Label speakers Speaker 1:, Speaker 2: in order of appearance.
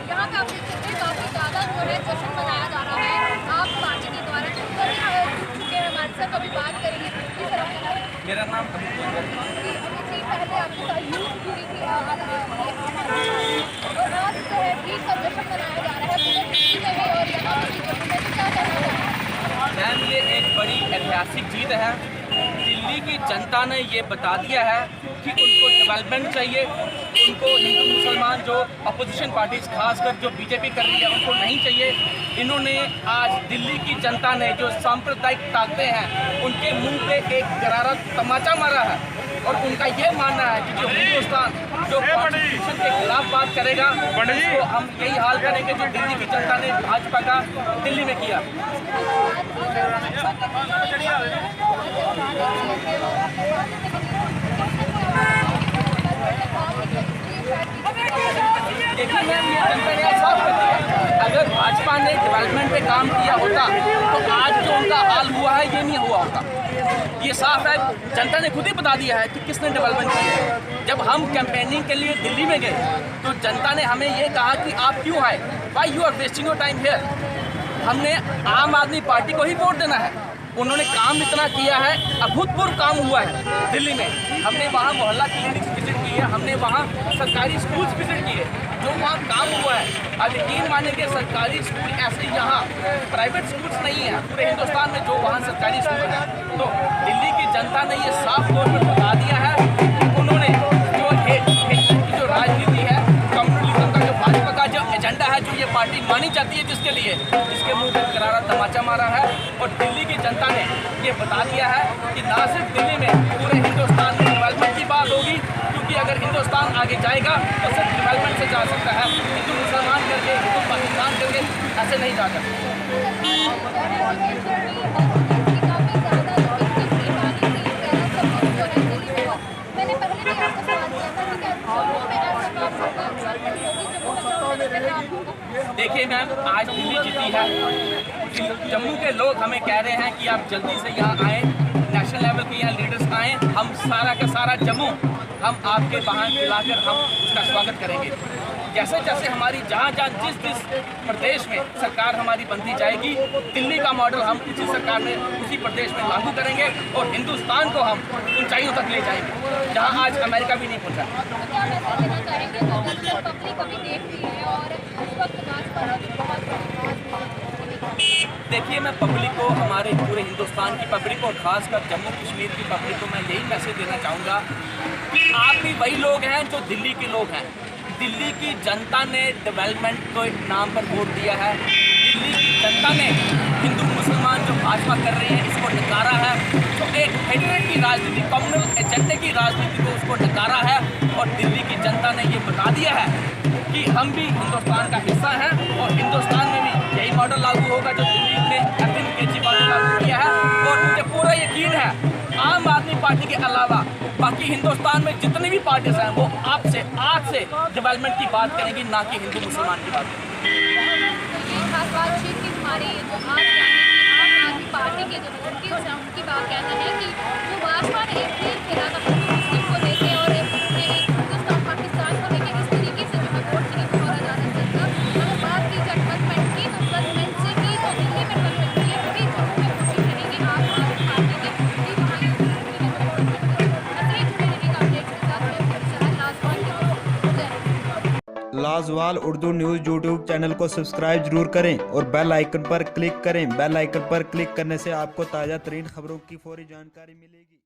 Speaker 1: यहाँ पे आप देख सकते हैं काफ़ी ज़्यादा जो है जश्न मनाया जा रहा है आप पार्टी के द्वारा। चुके हैं हमारे साथ, कभी बात करेंगे।
Speaker 2: मेरा नाम
Speaker 1: पहले आपके साथ यूथ पूरी थी और आज जो है ईद का जश्न मनाया जा रहा है पूरे दिल्ली में है और यहाँ पर भी जश्न है, तो क्या कहना है?
Speaker 2: मैम, ये एक बड़ी ऐतिहासिक जीत है। दिल्ली की जनता ने ये बता दिया है कि उनको डेवलपमेंट चाहिए, उनको हिंदू मुसलमान जो अपोजिशन पार्टीज खासकर जो बीजेपी कर रही है उनको नहीं चाहिए। इन्होंने आज दिल्ली की जनता ने जो सांप्रदायिक ताकतें हैं उनके मुंह पे एक करारा तमाचा मारा है और उनका ये मानना है कि जो हिंदुस्तान जो कॉन्स्टिट्यूशन के खिलाफ बात करेगा उसको हम यही हाल करेंगे जो दिल्ली की जनता ने भाजपा का दिल्ली में किया। देखिए मैम, ये जनता ने साफ कर दिया। अगर भाजपा ने डेवलपमेंट पे काम किया होता तो आज जो उनका हाल हुआ है ये नहीं हुआ होता। ये साफ है, जनता ने खुद ही बता दिया है कि किसने डेवलपमेंट किया है। जब हम कैंपेनिंग के लिए दिल्ली में गए तो जनता ने हमें ये कहा कि आप क्यों आए, why you are wasting your time here. हमने आम आदमी पार्टी को ही वोट देना है। उन्होंने काम इतना किया है, अभूतपूर्व काम हुआ है दिल्ली में। हमने वहाँ मोहल्ला क्लिनिक्स विजिट किए, हमने वहाँ सरकारी स्कूल्स विजिट किए, जो वहाँ काम हुआ है। अब यकीन मानेंगे सरकारी स्कूल ऐसे यहाँ प्राइवेट स्कूल्स नहीं है पूरे हिंदुस्तान में जो वहाँ सरकारी स्कूल है। तो दिल्ली की जनता ने ये साफ तौर पर बता दिया है कि उन्होंने जो राजनीति है कम्युनलिज्म का, जो भाजपा का जो एजेंडा है, जो ये पार्टी मानी जाती है जिसके लिए, इसके मुंह पर करारा तमाचा मारा है। और दिल्ली की जनता ने ये बता दिया है कि ना सिर्फ दिल्ली में पूरे हिंदुस्तान में डेवलपमेंट की बात होगी, क्योंकि अगर हिंदुस्तान आगे जाएगा तो सिर्फ डेवलपमेंट से जा सकता है, हिंदू मुसलमान करके, हिंदू पाकिस्तान करके ऐसे नहीं जा सकते। देखिए मैम, आज दिल्ली जीती है। जम्मू के लोग हमें कह रहे हैं कि आप जल्दी से यहाँ आएँ, नेशनल लेवल के यहाँ लीडर्स आएँ, हम सारा का सारा जम्मू हम आपके वाहन खिलाकर हम उसका स्वागत करेंगे। जैसे जैसे हमारी जहाँ जिस जिस प्रदेश में सरकार हमारी बनती जाएगी, दिल्ली का मॉडल हम उसी सरकार में उसी प्रदेश में लागू करेंगे और हिंदुस्तान को हम ऊंचाइयों तक ले जाएंगे जहाँ आज अमेरिका भी नहीं पहुँचा। देखिए, मैं पब्लिक को, हमारे पूरे हिंदुस्तान की पब्लिक को और खासकर जम्मू कश्मीर की पब्लिक को मैं यही मैसेज देना चाहूँगा कि आप भी वही लोग हैं जो दिल्ली के लोग हैं। दिल्ली की जनता ने डेवलपमेंट के नाम पर वोट दिया है। दिल्ली की जनता ने हिंदू मुसलमान जो भाजपा कर रही है इसको नकारा है, तो एक हेटरेट की राजनीति, कम्युनल एजेंडे की राजनीति को उसको नकारा है। और दिल्ली की जनता ने ये बता दिया है कि हम भी हिंदुस्तान का हिस्सा हैं और हिंदुस्तान में भी यही मॉडल लागू होगा जो दिल्ली में अरविंद केजरीवाल ने लागू किया है। और मुझे पूरा यकीन है आम आदमी पार्टी के अलावा बाकी हिंदुस्तान में जितनी भी पार्टीज हैं वो आपसे आज से डेवलपमेंट की बात करेंगी, ना कि हिंदू मुसलमान की बात करेंगी।
Speaker 1: हमारी जो आम आदमी पार्टी के जो वोटर्स हैं उनकी बात कहना है कि जो भाजपा ने एक खेल खेला था मुस्लिम को लेके और हिंदुस्तान पाकिस्तान को लेके इस तरीके से जो है वोट नहीं मारा जाना चाहता। अगर बात की जाए डेवलपमेंट की तो डेवलपमेंट से ही तो दिल्ली में डेवलपमेंट की है, क्योंकि जम्मू में कोशिश रहेगी आम आदमी पार्टी की कि वहाँ
Speaker 3: लाजवाल उर्दू न्यूज़ यूट्यूब चैनल को सब्सक्राइब जरूर करें और बेल आइकन पर क्लिक करें। बेल आइकन पर क्लिक करने से आपको ताज़ा तरीन खबरों की फौरी जानकारी मिलेगी।